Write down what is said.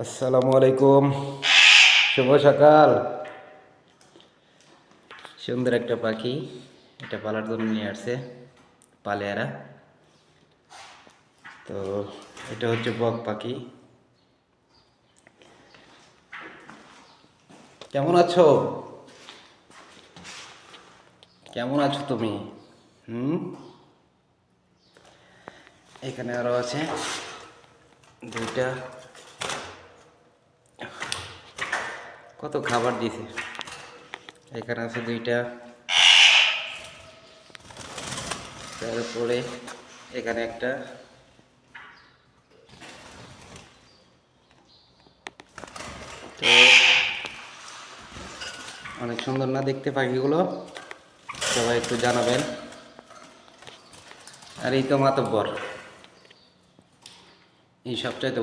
আসসালামু আলাইকুম, শুভ সকাল। সুন্দর একটা পাখি, এটা পালার জন্য নিয়ে আসছে পালেয়ারা। তো এটা হচ্ছে বক পাখি। কেমন আছো? কেমন আছো তুমি? হুম, এখানে আরো আছে দুইটা। কত খাবার দিছে। এখানে আছে দুইটা, তারপরে এখানে একটা। তো অনেক সুন্দর না দেখতে পাখিগুলো? সবাই একটু জানাবেন। আর এই তো মাতব্বর, এই সবচাইতে